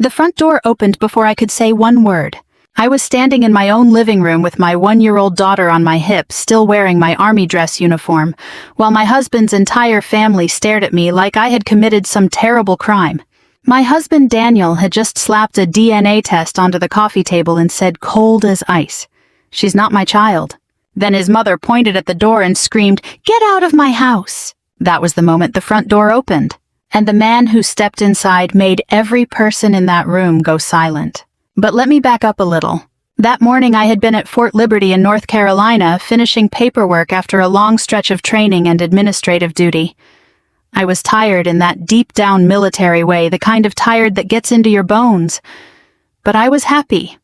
The front door opened before I could say one word. I was standing in my own living room with my 1-year-old daughter on my hip, still wearing my army dress uniform, while my husband's entire family stared at me like I had committed some terrible crime. My husband Daniel had just slapped a DNA test onto the coffee table and said cold as ice, "She's not my child." Then his mother pointed at the door and screamed, "Get out of my house!" That was the moment the front door opened, and the man who stepped inside made every person in that room go silent. But let me back up a little. That morning I had been at Fort Liberty in North Carolina finishing paperwork after a long stretch of training and administrative duty. I was tired in that deep-down military way, the kind of tired that gets into your bones. But I was happy.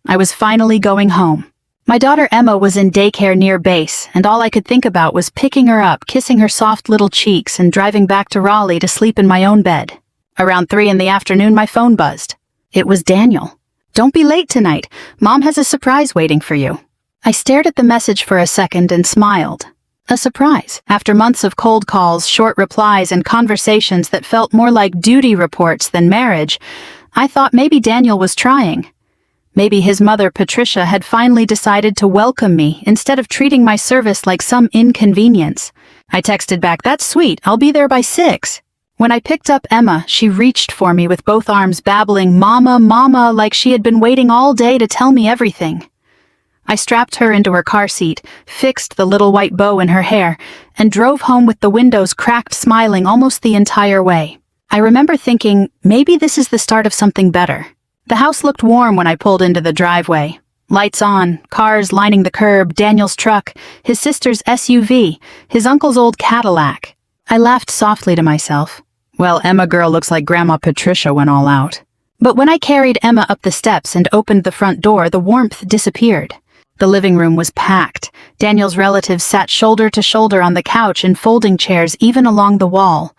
I was finally going home. My daughter Emma was in daycare near base, and all I could think about was picking her up, kissing her soft little cheeks, and driving back to Raleigh to sleep in my own bed. Around 3 in the afternoon, my phone buzzed. It was Daniel. "Don't be late tonight. Mom has a surprise waiting for you." I stared at the message for a second and smiled. A surprise. After months of cold calls, short replies, and conversations that felt more like duty reports than marriage, I thought maybe Daniel was trying. Maybe his mother, Patricia, had finally decided to welcome me instead of treating my service like some inconvenience. I texted back, "That's sweet. I'll be there by 6. When I picked up Emma, she reached for me with both arms, babbling, "Mama, Mama," like she had been waiting all day to tell me everything. I strapped her into her car seat, fixed the little white bow in her hair, and drove home with the windows cracked, smiling almost the entire way. I remember thinking, maybe this is the start of something better. The house looked warm when I pulled into the driveway. Lights on, cars lining the curb, Daniel's truck, his sister's SUV, his uncle's old Cadillac. I laughed softly to myself. Well, Emma girl looks like Grandma Patricia went all out. But when I carried Emma up the steps and opened the front door, the warmth disappeared. The living room was packed. Daniel's relatives sat shoulder to shoulder on the couch in folding chairs, even along the wall.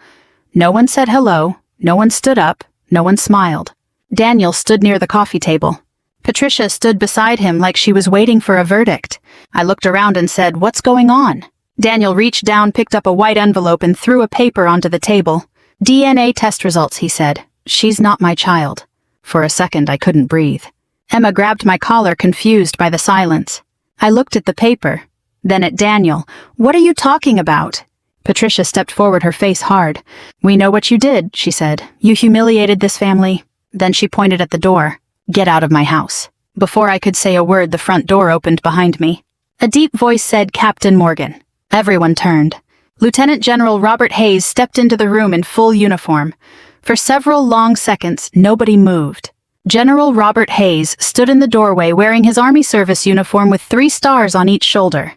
No one said hello, no one stood up, no one smiled. Daniel stood near the coffee table. Patricia stood beside him like she was waiting for a verdict. I looked around and said, "What's going on?" Daniel reached down, picked up a white envelope, and threw a paper onto the table. "DNA test results," he said. "She's not my child." For a second, I couldn't breathe. Emma grabbed my collar, confused by the silence. I looked at the paper, then at Daniel. "What are you talking about?" Patricia stepped forward, her face hard. "We know what you did," she said. "You humiliated this family." Then she pointed at the door. "Get out of my house." Before I could say a word, the front door opened behind me. A deep voice said, "Captain Morgan." Everyone turned. Lieutenant General Robert Hayes stepped into the room in full uniform. For several long seconds, nobody moved. General Robert Hayes stood in the doorway wearing his Army service uniform with 3 stars on each shoulder.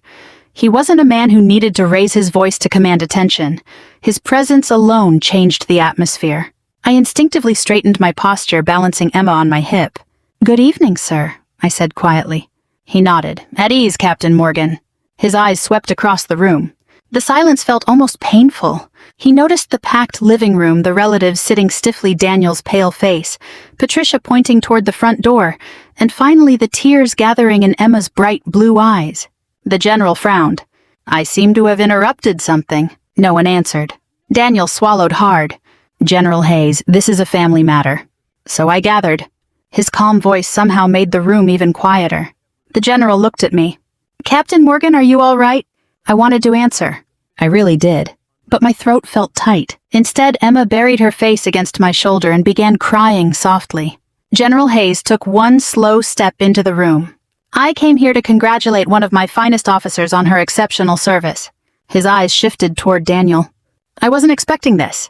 He wasn't a man who needed to raise his voice to command attention. His presence alone changed the atmosphere. I instinctively straightened my posture, balancing Emma on my hip. "Good evening, sir," I said quietly. He nodded. "At ease, Captain Morgan." His eyes swept across the room. The silence felt almost painful. He noticed the packed living room, the relatives sitting stiffly, Daniel's pale face, Patricia pointing toward the front door, and finally the tears gathering in Emma's bright blue eyes. The general frowned. "I seem to have interrupted something." No one answered. Daniel swallowed hard. "General Hayes, this is a family matter." "So I gathered." His calm voice somehow made the room even quieter. The general looked at me. "Captain Morgan, are you all right?" I wanted to answer. I really did. But my throat felt tight. Instead, Emma buried her face against my shoulder and began crying softly. General Hayes took one slow step into the room. "I came here to congratulate one of my finest officers on her exceptional service." His eyes shifted toward Daniel. "I wasn't expecting this."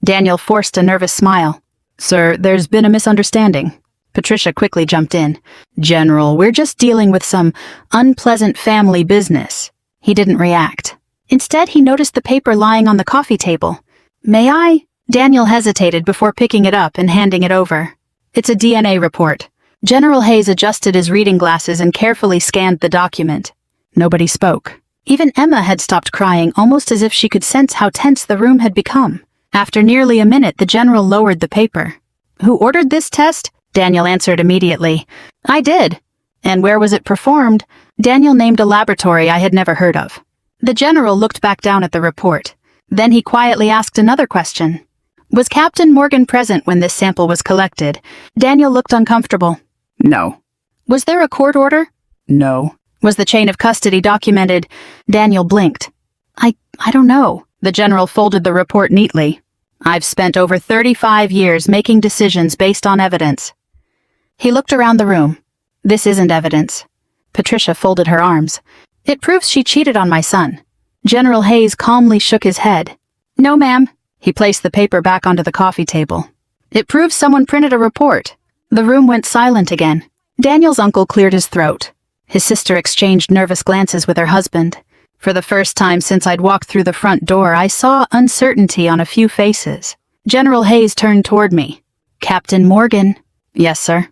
Daniel forced a nervous smile. "Sir, there's been a misunderstanding." Patricia quickly jumped in. "General, we're just dealing with some unpleasant family business." He didn't react. Instead, he noticed the paper lying on the coffee table. "May I?" Daniel hesitated before picking it up and handing it over. "It's a DNA report." General Hayes adjusted his reading glasses and carefully scanned the document. Nobody spoke. Even Emma had stopped crying, almost as if she could sense how tense the room had become. After nearly a minute, the general lowered the paper. "Who ordered this test?" Daniel answered immediately. "I did." "And where was it performed?" Daniel named a laboratory I had never heard of. The general looked back down at the report. Then he quietly asked another question. Was Captain Morgan present when this sample was collected? Daniel looked uncomfortable. No. Was there a court order? No. Was the chain of custody documented? Daniel blinked. I don't know. The general folded the report neatly. I've spent over 35 years making decisions based on evidence. He looked around the room. This isn't evidence. Patricia folded her arms. It proves she cheated on my son. General Hayes calmly shook his head. No, ma'am. He placed the paper back onto the coffee table. It proves someone printed a report. The room went silent again. Daniel's uncle cleared his throat. His sister exchanged nervous glances with her husband. For the first time since I'd walked through the front door, I saw uncertainty on a few faces. General Hayes turned toward me. Captain Morgan. Yes, sir.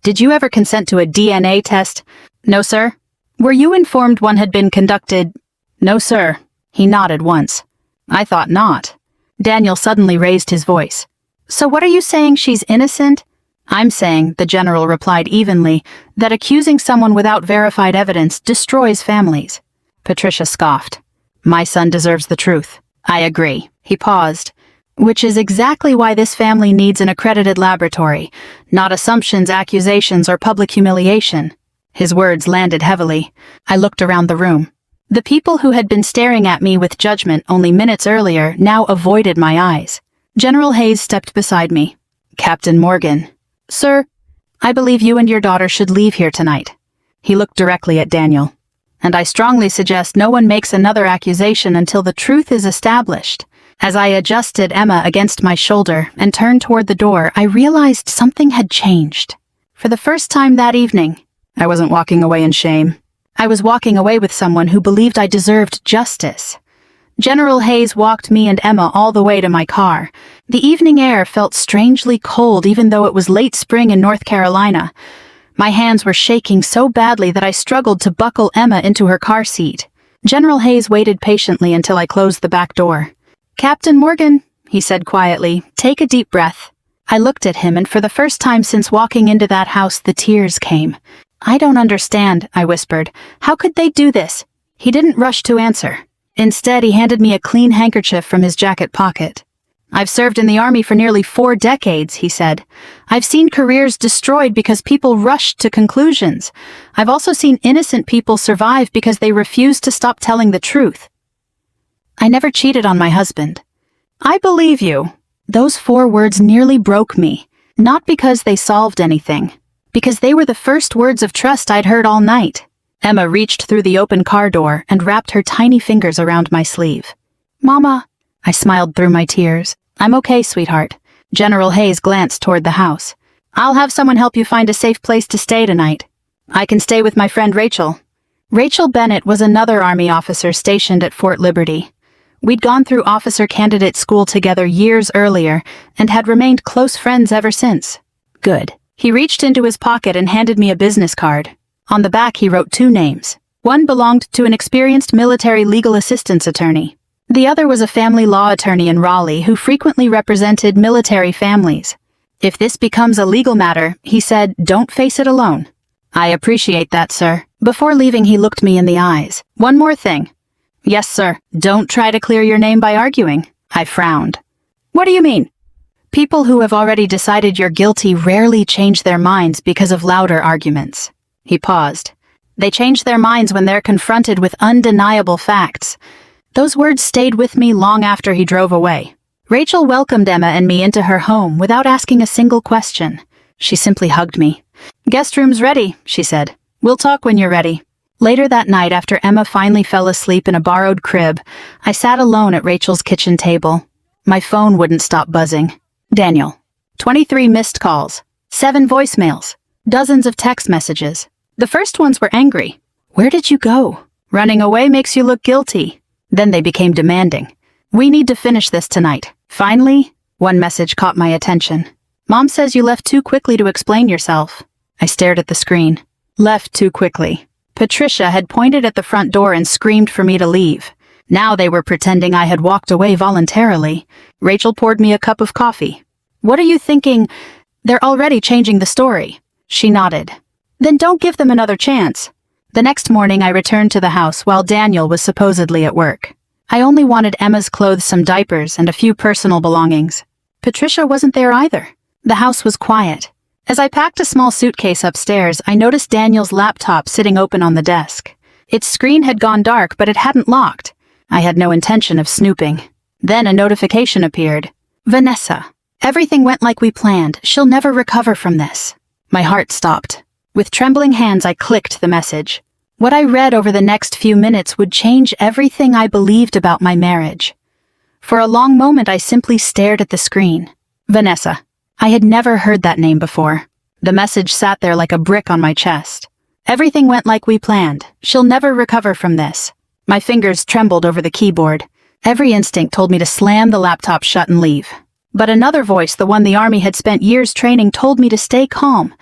Did you ever consent to a DNA test? No, sir. Were you informed one had been conducted? No, sir. He nodded once. I thought not. Daniel suddenly raised his voice. So what are you saying, she's innocent? I'm saying, the general replied evenly, that accusing someone without verified evidence destroys families. Patricia scoffed. My son deserves the truth. I agree. He paused. Which is exactly why this family needs an accredited laboratory, not assumptions, accusations, or public humiliation. His words landed heavily. I looked around the room. The people who had been staring at me with judgment only minutes earlier now avoided my eyes. General Hayes stepped beside me. Captain Morgan. Sir, I believe you and your daughter should leave here tonight. He looked directly at Daniel. And I strongly suggest no one makes another accusation until the truth is established. As I adjusted Emma against my shoulder and turned toward the door, I realized something had changed. For the first time that evening, I wasn't walking away in shame. I was walking away with someone who believed I deserved justice. General Hayes walked me and Emma all the way to my car. The evening air felt strangely cold even though it was late spring in North Carolina. My hands were shaking so badly that I struggled to buckle Emma into her car seat. General Hayes waited patiently until I closed the back door. Captain Morgan, he said quietly, take a deep breath. I looked at him, and for the first time since walking into that house, the tears came. I don't understand, I whispered. How could they do this? He didn't rush to answer. Instead, he handed me a clean handkerchief from his jacket pocket. I've served in the army for nearly 4 decades, he said. I've seen careers destroyed because people rushed to conclusions. I've also seen innocent people survive because they refused to stop telling the truth. I never cheated on my husband. I believe you. Those 4 words nearly broke me, not because they solved anything, because they were the first words of trust I'd heard all night. Emma reached through the open car door and wrapped her tiny fingers around my sleeve. Mama, I smiled through my tears. I'm okay, sweetheart. General Hayes glanced toward the house. I'll have someone help you find a safe place to stay tonight. I can stay with my friend Rachel. Rachel Bennett was another Army officer stationed at Fort Liberty. We'd gone through officer candidate school together years earlier and had remained close friends ever since. Good. He reached into his pocket and handed me a business card. On the back he wrote 2 names. One belonged to an experienced military legal assistance attorney. The other was a family law attorney in Raleigh who frequently represented military families. If this becomes a legal matter, he said, don't face it alone. I appreciate that, sir. Before leaving, he looked me in the eyes. One more thing. Yes, sir. Don't try to clear your name by arguing. I frowned. What do you mean? People who have already decided you're guilty rarely change their minds because of louder arguments. He paused. They change their minds when they're confronted with undeniable facts. Those words stayed with me long after he drove away. Rachel welcomed Emma and me into her home without asking a single question. She simply hugged me. Guest room's ready, she said. We'll talk when you're ready. Later that night, after Emma finally fell asleep in a borrowed crib, I sat alone at Rachel's kitchen table. My phone wouldn't stop buzzing. Daniel. 23 missed calls. 7 voicemails. Dozens of text messages. The first ones were angry. Where did you go? Running away makes you look guilty. Then they became demanding. We need to finish this tonight. Finally, one message caught my attention. Mom says you left too quickly to explain yourself. I stared at the screen. Left too quickly. Patricia had pointed at the front door and screamed for me to leave. Now they were pretending I had walked away voluntarily. Rachel poured me a cup of coffee. What are you thinking? They're already changing the story. She nodded. Then don't give them another chance. The next morning I returned to the house while Daniel was supposedly at work. I only wanted Emma's clothes, some diapers, and a few personal belongings. Patricia wasn't there either. The house was quiet. As I packed a small suitcase upstairs, I noticed Daniel's laptop sitting open on the desk. Its screen had gone dark, but it hadn't locked. I had no intention of snooping. Then a notification appeared. Vanessa. Everything went like we planned. She'll never recover from this. My heart stopped. With trembling hands, I clicked the message. What I read over the next few minutes would change everything I believed about my marriage. For a long moment, I simply stared at the screen. Vanessa. I had never heard that name before. The message sat there like a brick on my chest. Everything went like we planned. She'll never recover from this. My fingers trembled over the keyboard. Every instinct told me to slam the laptop shut and leave. But another voice, the one the Army had spent years training, told me to stay calm,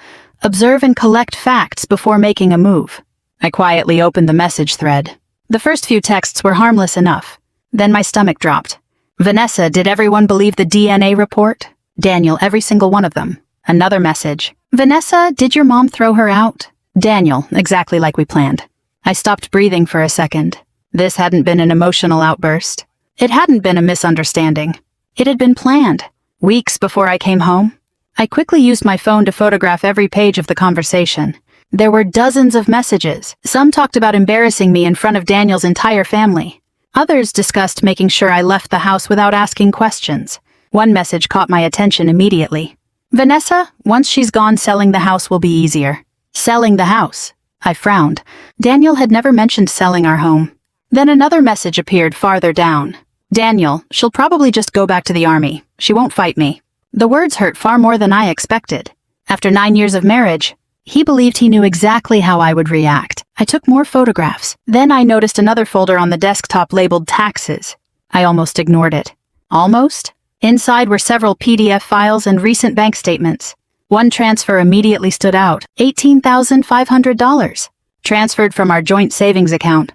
observe and collect facts before making a move. I quietly opened the message thread. The first few texts were harmless enough. Then my stomach dropped. Vanessa, did everyone believe the DNA report? Daniel, every single one of them. Another message. Vanessa, did your mom throw her out? Daniel, exactly like we planned. I stopped breathing for a second. This hadn't been an emotional outburst. It hadn't been a misunderstanding. It had been planned. Weeks before I came home, I quickly used my phone to photograph every page of the conversation. There were dozens of messages. Some talked about embarrassing me in front of Daniel's entire family. Others discussed making sure I left the house without asking questions. One message caught my attention immediately. Vanessa, once she's gone, selling the house will be easier. Selling the house. I frowned. Daniel had never mentioned selling our home. Then another message appeared farther down. Daniel, she'll probably just go back to the Army. She won't fight me. The words hurt far more than I expected. After 9 years of marriage, he believed he knew exactly how I would react. I took more photographs. Then I noticed another folder on the desktop labeled taxes. I almost ignored it. Almost? Inside were several PDF files and recent bank statements. One transfer immediately stood out. $18,500. Transferred from our joint savings account.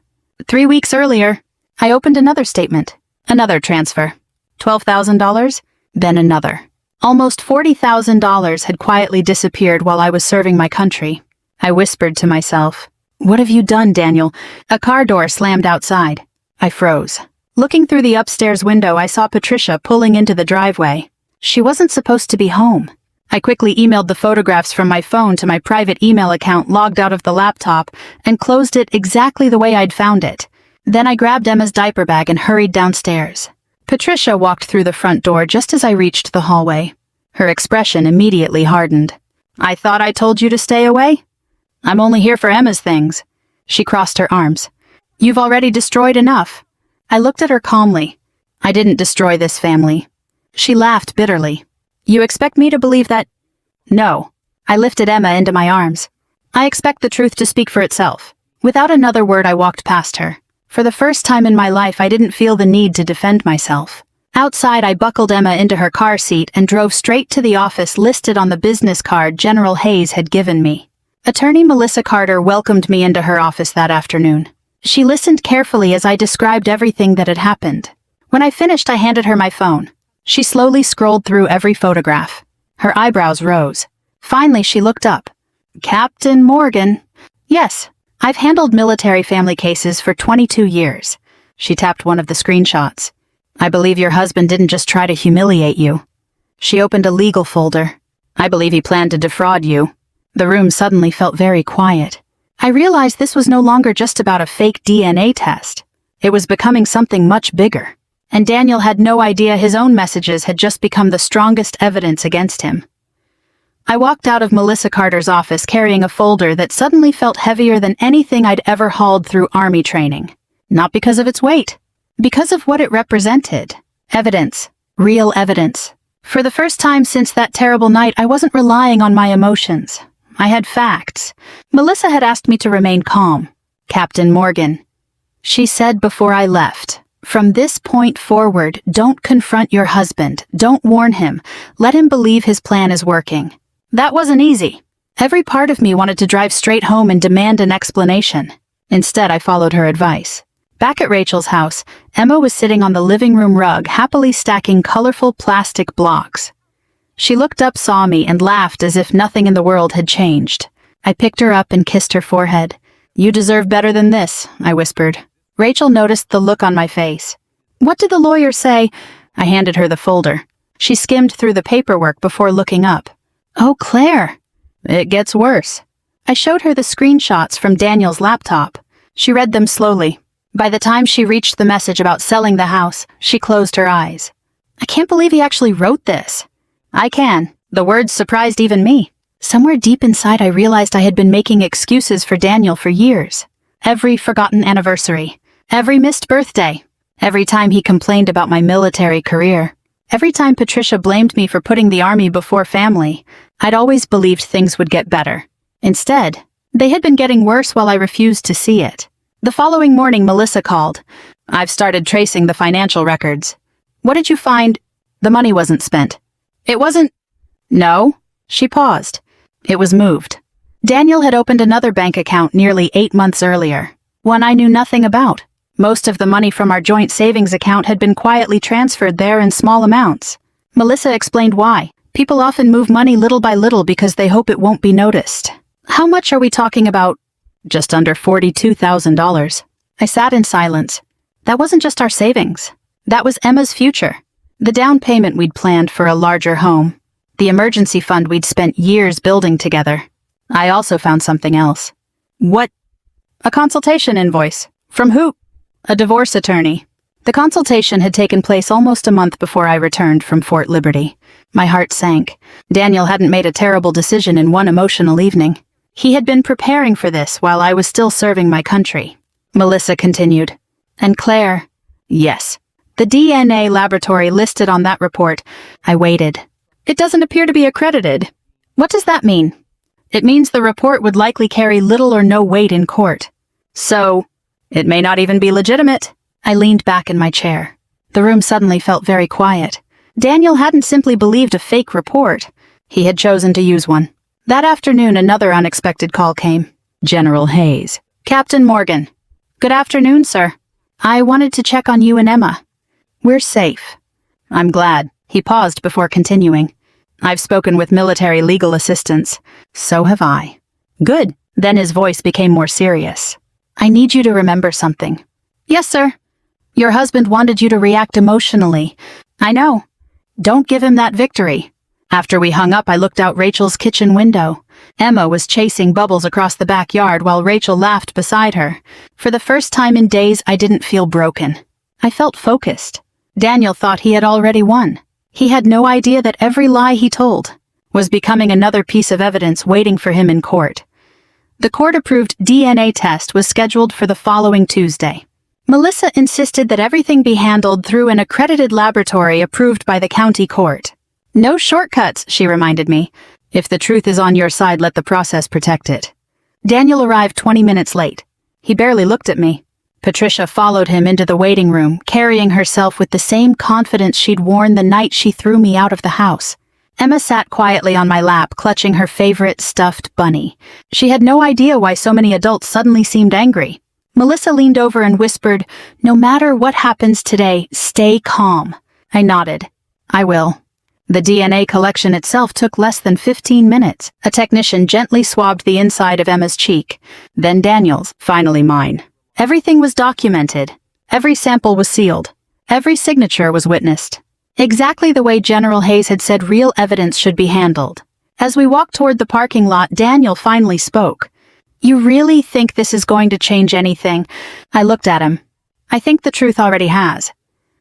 3 weeks earlier, I opened another statement. Another transfer. $12,000. Then another. Almost $40,000 had quietly disappeared while I was serving my country. I whispered to myself, "What have you done, Daniel?" A car door slammed outside. I froze. Looking through the upstairs window, I saw Patricia pulling into the driveway. She wasn't supposed to be home. I quickly emailed the photographs from my phone to my private email account, logged out of the laptop, and closed it exactly the way I'd found it. Then I grabbed Emma's diaper bag and hurried downstairs. Patricia walked through the front door just as I reached the hallway. Her expression immediately hardened. "I thought I told you to stay away? I'm only here for Emma's things." She crossed her arms. "You've already destroyed enough." I looked at her calmly. "I didn't destroy this family." She laughed bitterly. "You expect me to believe that?" "No." I lifted Emma into my arms. "I expect the truth to speak for itself." Without another word, I walked past her. For the first time in my life, I didn't feel the need to defend myself. Outside, I buckled Emma into her car seat and drove straight to the office listed on the business card General Hayes had given me. Attorney Melissa Carter welcomed me into her office that afternoon. She listened carefully as I described everything that had happened. When I finished, I handed her my phone. She slowly scrolled through every photograph. Her eyebrows rose. Finally, she looked up. "Captain Morgan." "Yes, I've handled military family cases for 22 years. She tapped one of the screenshots. "I believe your husband didn't just try to humiliate you." She opened a legal folder. "I believe he planned to defraud you." The room suddenly felt very quiet. I realized this was no longer just about a fake DNA test. It was becoming something much bigger. And Daniel had no idea his own messages had just become the strongest evidence against him. I walked out of Melissa Carter's office carrying a folder that suddenly felt heavier than anything I'd ever hauled through Army training. Not because of its weight, because of what it represented. Evidence. Real evidence. For the first time since that terrible night, I wasn't relying on my emotions. I had facts. Melissa had asked me to remain calm. "Captain Morgan," she said before I left, "from this point forward, don't confront your husband. Don't warn him. Let him believe his plan is working." That wasn't easy. Every part of me wanted to drive straight home and demand an explanation. Instead, I followed her advice. Back at Rachel's house, Emma was sitting on the living room rug, happily stacking colorful plastic blocks. She looked up, saw me, and laughed as if nothing in the world had changed. I picked her up and kissed her forehead. "You deserve better than this," I whispered. Rachel noticed the look on my face. "What did the lawyer say?" I handed her the folder. She skimmed through the paperwork before looking up. "Oh, Claire." "It gets worse." I showed her the screenshots from Daniel's laptop. She read them slowly. By the time she reached the message about selling the house, she closed her eyes. "I can't believe he actually wrote this." "I can." The words surprised even me. Somewhere deep inside, I realized I had been making excuses for Daniel for years. Every forgotten anniversary, every missed birthday, every time he complained about my military career, every time Patricia blamed me for putting the army before family, I'd always believed things would get better. Instead, they had been getting worse while I refused to see it. The following morning, Melissa called. "I've started tracing the financial records." "What did you find?" "The money wasn't spent." "It wasn't—" "No." She paused. "It was moved." Daniel had opened another bank account nearly 8 months earlier, one I knew nothing about. Most of the money from our joint savings account had been quietly transferred there in small amounts. Melissa explained why. People often move money little by little because they hope it won't be noticed. "How much are we talking about?" "Just under $42,000. I sat in silence. That wasn't just our savings. That was Emma's future. The down payment we'd planned for a larger home. The emergency fund we'd spent years building together. I also found something else. "What?" "A consultation invoice." "From who?" "A divorce attorney." The consultation had taken place almost a month before I returned from Fort Liberty. My heart sank. Daniel hadn't made a terrible decision in one emotional evening. He had been preparing for this while I was still serving my country. Melissa continued. "And Claire?" "Yes." "The DNA laboratory listed on that report." I waited. "It doesn't appear to be accredited." "What does that mean?" "It means the report would likely carry little or no weight in court." "So, it may not even be legitimate." I leaned back in my chair. The room suddenly felt very quiet. Daniel hadn't simply believed a fake report. He had chosen to use one. That afternoon, another unexpected call came. General Hayes. "Captain Morgan." "Good afternoon, sir. I wanted to check on you and Emma." "We're safe." "I'm glad." He paused before continuing. "I've spoken with military legal assistance." "So have I." "Good." Then his voice became more serious. "I need you to remember something." "Yes, sir." "Your husband wanted you to react emotionally." "I know." "Don't give him that victory." After we hung up, I looked out Rachel's kitchen window. Emma was chasing Bubbles across the backyard while Rachel laughed beside her. For the first time in days, I didn't feel broken. I felt focused. Daniel thought he had already won. He had no idea that every lie he told was becoming another piece of evidence waiting for him in court. The court-approved DNA test was scheduled for the following Tuesday. Melissa insisted that everything be handled through an accredited laboratory approved by the county court. "No shortcuts," she reminded me. "If the truth is on your side, let the process protect it." Daniel arrived 20 minutes late. He barely looked at me. Patricia followed him into the waiting room, carrying herself with the same confidence she'd worn the night she threw me out of the house. Emma sat quietly on my lap, clutching her favorite stuffed bunny. She had no idea why so many adults suddenly seemed angry. Melissa leaned over and whispered, "No matter what happens today, stay calm." I nodded. "I will." The DNA collection itself took less than 15 minutes. A technician gently swabbed the inside of Emma's cheek, then Daniel's, finally mine. Everything was documented. Every sample was sealed. Every signature was witnessed. Exactly the way General Hayes had said real evidence should be handled. As we walked toward the parking lot, Daniel finally spoke. "You really think this is going to change anything?" I looked at him. "I think the truth already has."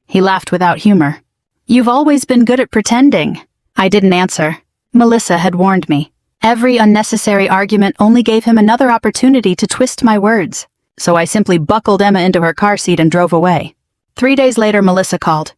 He laughed without humor. "You've always been good at pretending." I didn't answer. Melissa had warned me. Every unnecessary argument only gave him another opportunity to twist my words. So I simply buckled Emma into her car seat and drove away. 3 days later, Melissa called.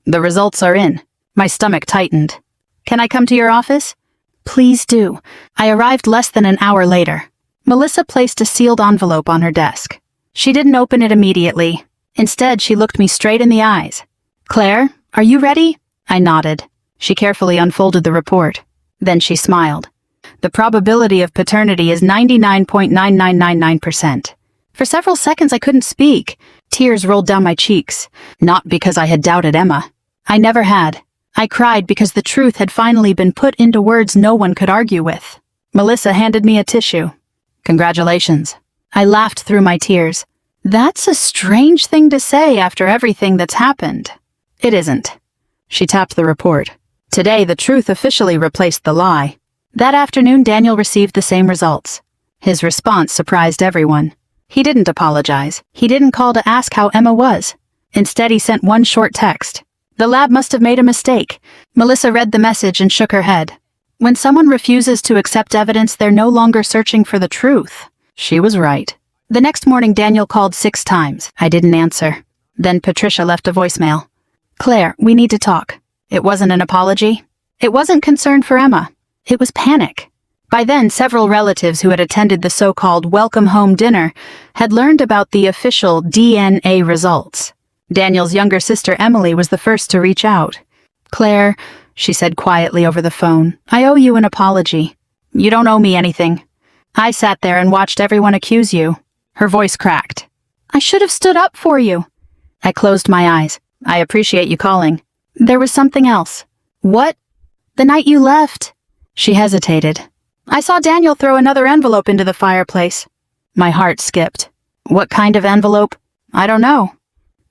"The results are in." My stomach tightened. "Can I come to your office?" "Please do." I arrived less than an hour later. Melissa placed a sealed envelope on her desk. She didn't open it immediately. Instead, she looked me straight in the eyes. "Claire, are you ready?" I nodded. She carefully unfolded the report. Then she smiled. "The probability of paternity is 99.9999%. For several seconds, I couldn't speak. Tears rolled down my cheeks. Not because I had doubted Emma. I never had. I cried because the truth had finally been put into words no one could argue with. Melissa handed me a tissue. "Congratulations." I laughed through my tears. "That's a strange thing to say after everything that's happened." "It isn't." She tapped the report. Today, the truth officially replaced the lie. That afternoon, Daniel received the same results. His response surprised everyone. He didn't apologize. He didn't call to ask how Emma was. Instead, he sent one short text. The lab must have made a mistake. Melissa read the message and shook her head. When someone refuses to accept evidence, they're no longer searching for the truth. She was right. The next morning, Daniel called 6 times. I didn't answer. Then Patricia left a voicemail. Claire, we need to talk. It wasn't an apology. It wasn't concern for Emma. It was panic. By then, several relatives who had attended the so-called welcome home dinner had learned about the official DNA results. Daniel's younger sister Emily was the first to reach out. Claire, she said quietly over the phone, I owe you an apology. You don't owe me anything. I sat there and watched everyone accuse you. Her voice cracked. I should have stood up for you. I closed my eyes. I appreciate you calling. There was something else. What? The night you left. She hesitated. I saw Daniel throw another envelope into the fireplace. My heart skipped. What kind of envelope? I don't know.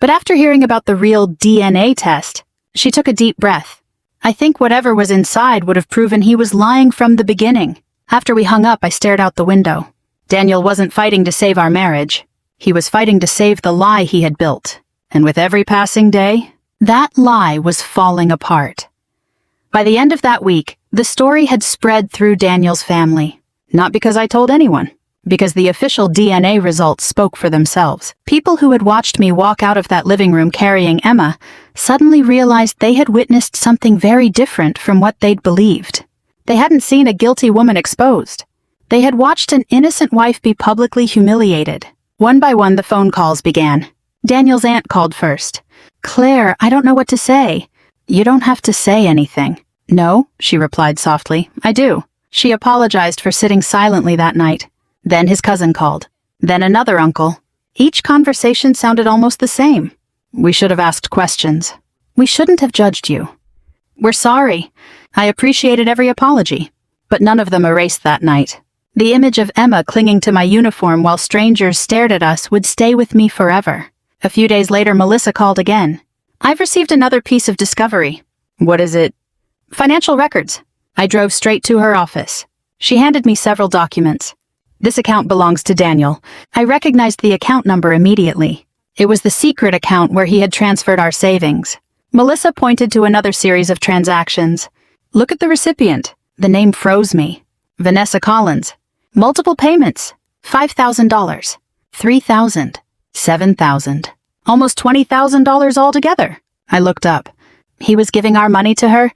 But after hearing about the real DNA test, she took a deep breath. I think whatever was inside would have proven he was lying from the beginning. After we hung up, I stared out the window. Daniel wasn't fighting to save our marriage. He was fighting to save the lie he had built. And with every passing day, that lie was falling apart. By the end of that week, the story had spread through Daniel's family. Not because I told anyone, because the official DNA results spoke for themselves. People who had watched me walk out of that living room carrying Emma suddenly realized they had witnessed something very different from what they'd believed. They hadn't seen a guilty woman exposed. They had watched an innocent wife be publicly humiliated. One by one, the phone calls began. Daniel's aunt called first. Claire, I don't know what to say. You don't have to say anything. No, she replied softly. I do. She apologized for sitting silently that night. Then his cousin called. Then another uncle. Each conversation sounded almost the same. We should have asked questions. We shouldn't have judged you. We're sorry. I appreciated every apology. But none of them erased that night. The image of Emma clinging to my uniform while strangers stared at us would stay with me forever. A few days later, Melissa called again. I've received another piece of discovery. What is it? Financial records. I drove straight to her office. She handed me several documents. This account belongs to Daniel. I recognized the account number immediately. It was the secret account where he had transferred our savings. Melissa pointed to another series of transactions. Look at the recipient. The name froze me. Vanessa Collins. Multiple payments. $5,000. $3,000. $7,000. Almost $20,000 altogether. I looked up. He was giving our money to her?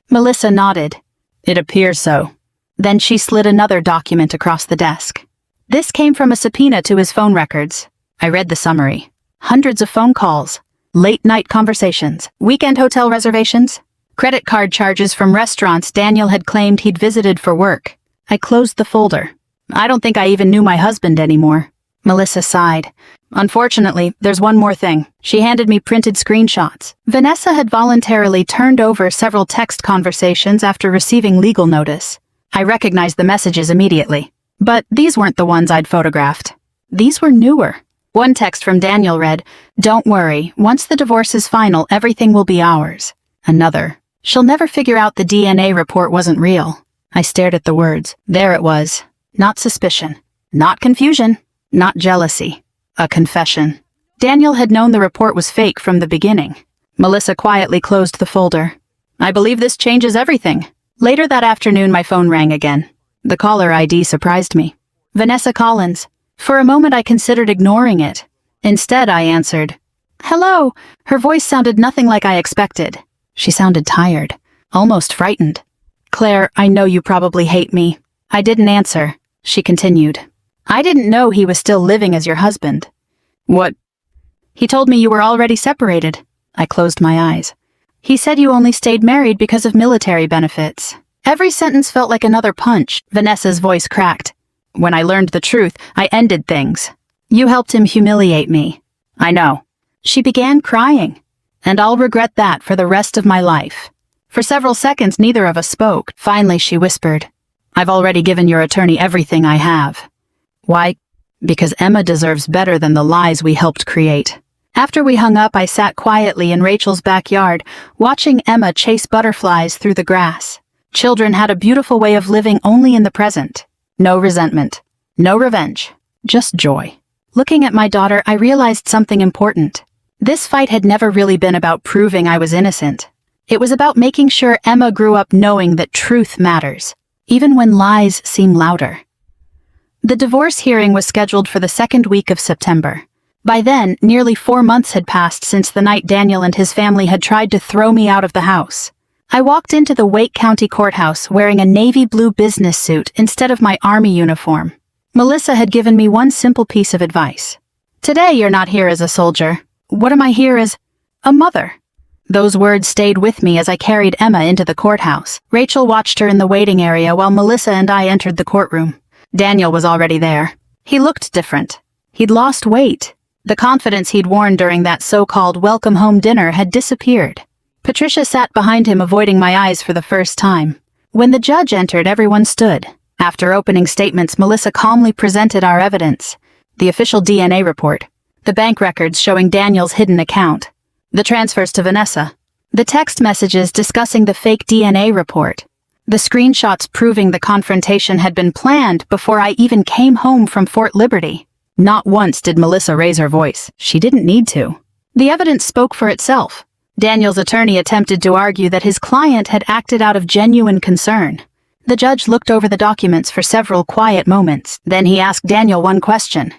Melissa nodded. It appears so. Then she slid another document across the desk. This came from a subpoena to his phone records. I read the summary. Hundreds of phone calls, late-night conversations, weekend hotel reservations, credit card charges from restaurants Daniel had claimed he'd visited for work. I closed the folder. I don't think I even knew my husband anymore. Melissa sighed. Unfortunately, there's one more thing. She handed me printed screenshots. Vanessa had voluntarily turned over several text conversations after receiving legal notice. I recognized the messages immediately. But these weren't the ones I'd photographed. These were newer. One text from Daniel read, "Don't worry, once the divorce is final, everything will be ours." Another, "She'll never figure out the DNA report wasn't real." I stared at the words. There it was. Not suspicion. Not confusion. Not jealousy. A confession. Daniel had known the report was fake from the beginning. Melissa quietly closed the folder. I believe this changes everything. Later that afternoon, my phone rang again. The caller ID surprised me. Vanessa Collins. For a moment, I considered ignoring it. Instead, I answered. Hello. Her voice sounded nothing like I expected. She sounded tired, almost frightened. Claire, I know you probably hate me. I didn't answer. She continued. I didn't know he was still living as your husband. What? He told me you were already separated. I closed my eyes. He said you only stayed married because of military benefits. Every sentence felt like another punch. Vanessa's voice cracked. When I learned the truth, I ended things. You helped him humiliate me. I know. She began crying. And I'll regret that for the rest of my life. For several seconds, neither of us spoke. Finally, she whispered, I've already given your attorney everything I have. Why? Because Emma deserves better than the lies we helped create. After we hung up, I sat quietly in Rachel's backyard, watching Emma chase butterflies through the grass. Children had a beautiful way of living only in the present. No resentment. No revenge. Just joy. Looking at my daughter, I realized something important. This fight had never really been about proving I was innocent. It was about making sure Emma grew up knowing that truth matters, even when lies seem louder. The divorce hearing was scheduled for the second week of September. By then, nearly 4 months had passed since the night Daniel and his family had tried to throw me out of the house. I walked into the Wake County Courthouse wearing a navy blue business suit instead of my Army uniform. Melissa had given me one simple piece of advice. Today you're not here as a soldier. What am I here as? A mother. Those words stayed with me as I carried Emma into the courthouse. Rachel watched her in the waiting area while Melissa and I entered the courtroom. Daniel was already there. He looked different. He'd lost weight. The confidence he'd worn during that so-called welcome home dinner had disappeared. Patricia sat behind him, avoiding my eyes for the first time. When the judge entered, everyone stood. After opening statements, Melissa calmly presented our evidence. The official DNA report. The bank records showing Daniel's hidden account. The transfers to Vanessa. The text messages discussing the fake DNA report. The screenshots proving the confrontation had been planned before I even came home from Fort Liberty. Not once did Melissa raise her voice. She didn't need to. The evidence spoke for itself. Daniel's attorney attempted to argue that his client had acted out of genuine concern. The judge looked over the documents for several quiet moments. Then he asked Daniel one question.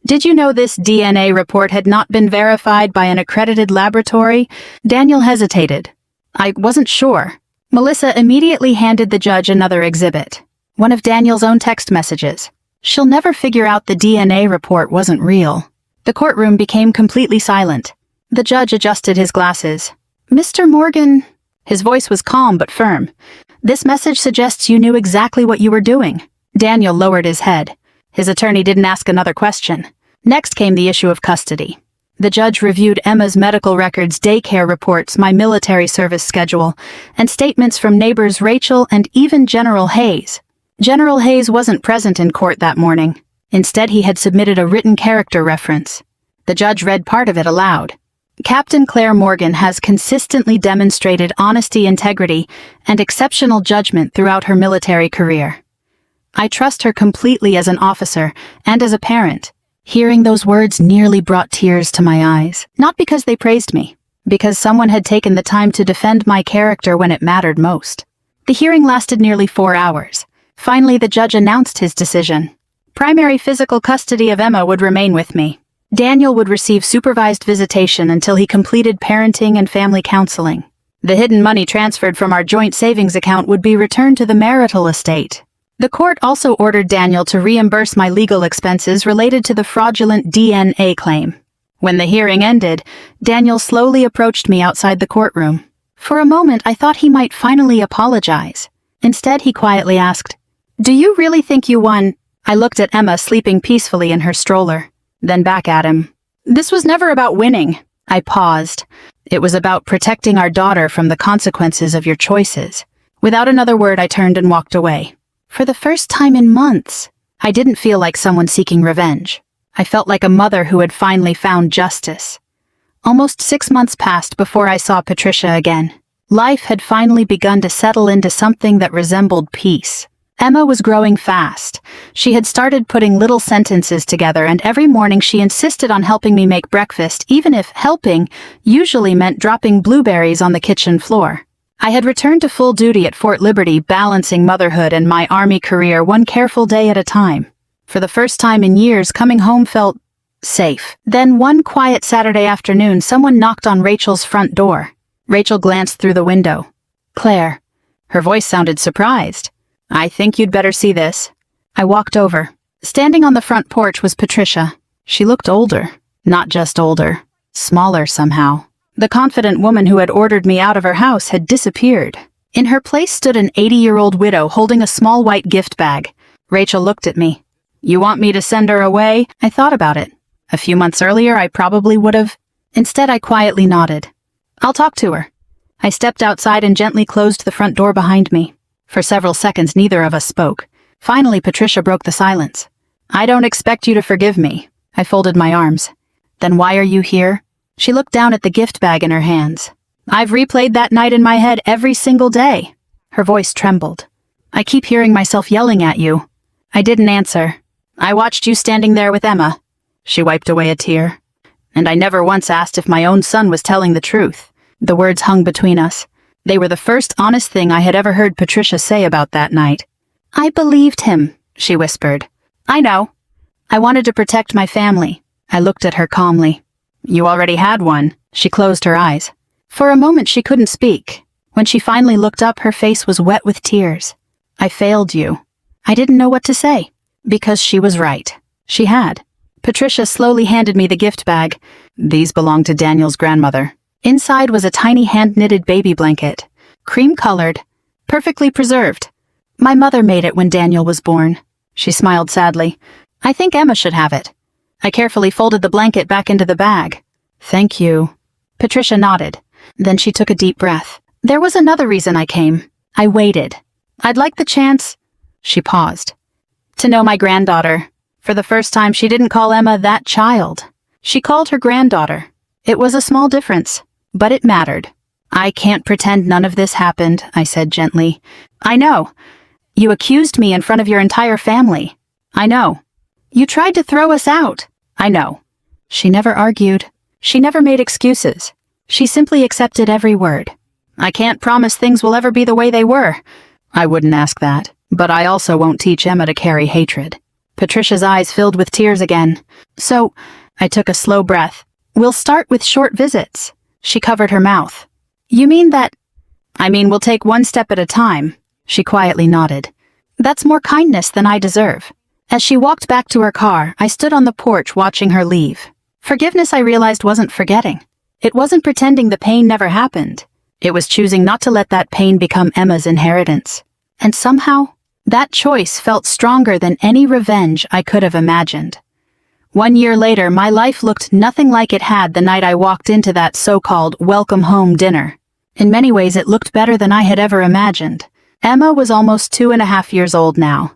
Did you know this DNA report had not been verified by an accredited laboratory? Daniel hesitated. I wasn't sure. Melissa immediately handed the judge another exhibit. One of Daniel's own text messages. She'll never figure out the DNA report wasn't real. The courtroom became completely silent. The judge adjusted his glasses. Mr. Morgan, his voice was calm but firm. This message suggests you knew exactly what you were doing. Daniel lowered his head. His attorney didn't ask another question. Next came the issue of custody. The judge reviewed Emma's medical records, daycare reports, my military service schedule, and statements from neighbors Rachel and even General Hayes. General Hayes wasn't present in court that morning. Instead, he had submitted a written character reference. The judge read part of it aloud. Captain Claire Morgan has consistently demonstrated honesty, integrity, and exceptional judgment throughout her military career. I trust her completely as an officer and as a parent. Hearing those words nearly brought tears to my eyes, not because they praised me, because someone had taken the time to defend my character when it mattered most. The hearing lasted nearly 4 hours. Finally, the judge announced his decision. Primary physical custody of Emma would remain with me. Daniel would receive supervised visitation until he completed parenting and family counseling. The hidden money transferred from our joint savings account would be returned to the marital estate. The court also ordered Daniel to reimburse my legal expenses related to the fraudulent DNA claim. When the hearing ended, Daniel slowly approached me outside the courtroom. For a moment, I thought he might finally apologize. Instead, he quietly asked, "Do you really think you won?" I looked at Emma sleeping peacefully in her stroller, then back at him. "This was never about winning." I paused. "It was about protecting our daughter from the consequences of your choices." Without another word, I turned and walked away. For the first time in months, I didn't feel like someone seeking revenge. I felt like a mother who had finally found justice. Almost 6 months passed before I saw Patricia again. Life had finally begun to settle into something that resembled peace. Emma was growing fast. She had started putting little sentences together, and every morning she insisted on helping me make breakfast, even if helping usually meant dropping blueberries on the kitchen floor. I had returned to full duty at Fort Liberty, balancing motherhood and my Army career one careful day at a time. For the first time in years, coming home felt safe. Then one quiet Saturday afternoon, someone knocked on Rachel's front door. Rachel glanced through the window. "Claire." Her voice sounded surprised. "I think you'd better see this." I walked over. Standing on the front porch was Patricia. She looked older. Not just older. Smaller somehow. The confident woman who had ordered me out of her house had disappeared. In her place stood an 80-year-old widow holding a small white gift bag. Rachel looked at me. "You want me to send her away?" I thought about it. A few months earlier, I probably would have. Instead, I quietly nodded. "I'll talk to her." I stepped outside and gently closed the front door behind me. For several seconds, neither of us spoke. Finally, Patricia broke the silence. "I don't expect you to forgive me." I folded my arms. "Then why are you here?" She looked down at the gift bag in her hands. I've replayed that night in my head every single day. Her voice trembled. I keep hearing myself yelling at you. I didn't answer. I watched you standing there with Emma. She wiped away a tear. And I never once asked if my own son was telling the truth. The words hung between us. They were the first honest thing I had ever heard Patricia say about that night. I believed him, she whispered. I know. I wanted to protect my family. I looked at her calmly. You already had one. She closed her eyes. For a moment she couldn't speak. When she finally looked up, her face was wet with tears. I failed you. I didn't know what to say. Because she was right. She had. Patricia slowly handed me the gift bag. These belonged to Daniel's grandmother. Inside was a tiny hand-knitted baby blanket. Cream-colored. Perfectly preserved. My mother made it when Daniel was born. She smiled sadly. I think Emma should have it. I carefully folded the blanket back into the bag. Thank you. Patricia nodded. Then she took a deep breath. There was another reason I came. I waited. I'd like the chance. She paused. To know my granddaughter. For the first time, she didn't call Emma that child. She called her granddaughter. It was a small difference, but it mattered. I can't pretend none of this happened, I said gently. I know. You accused me in front of your entire family. I know. You tried to throw us out. I know. She never argued. She never made excuses. She simply accepted every word. I can't promise things will ever be the way they were. I wouldn't ask that, but I also won't teach Emma to carry hatred. Patricia's eyes filled with tears again. So, I took a slow breath. We'll start with short visits. She covered her mouth. You mean that? I mean, we'll take one step at a time. She quietly nodded. That's more kindness than I deserve. As she walked back to her car, I stood on the porch watching her leave. Forgiveness, I realized, wasn't forgetting. It wasn't pretending the pain never happened. It was choosing not to let that pain become Emma's inheritance. And somehow, that choice felt stronger than any revenge I could have imagined. 1 year later, my life looked nothing like it had the night I walked into that so-called welcome home dinner. In many ways, it looked better than I had ever imagined. Emma was almost 2.5 years old now.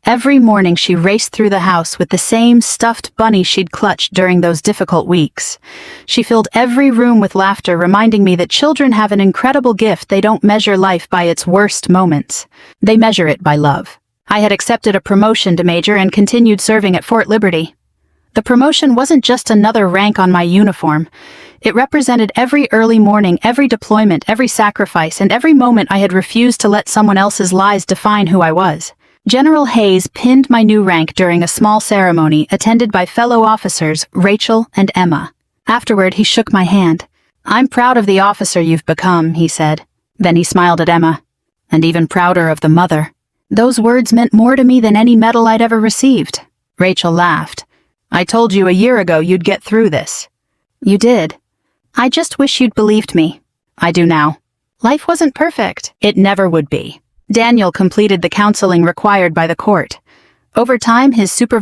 Every morning she raced through the house with the same stuffed bunny she'd clutched during those difficult weeks. She filled every room with laughter, reminding me that children have an incredible gift. They don't measure life by its worst moments. They measure it by love. I had accepted a promotion to major and continued serving at Fort Liberty. The promotion wasn't just another rank on my uniform. It represented every early morning, every deployment, every sacrifice, and every moment I had refused to let someone else's lies define who I was. General Hayes pinned my new rank during a small ceremony attended by fellow officers Rachel and Emma. Afterward, he shook my hand. I'm proud of the officer you've become, he said. Then he smiled at Emma. And even prouder of the mother. Those words meant more to me than any medal I'd ever received. Rachel laughed. I told you a year ago you'd get through this. You did. I just wish you'd believed me. I do now. Life wasn't perfect. It never would be. Daniel completed the counseling required by the court. Over time, his supervisor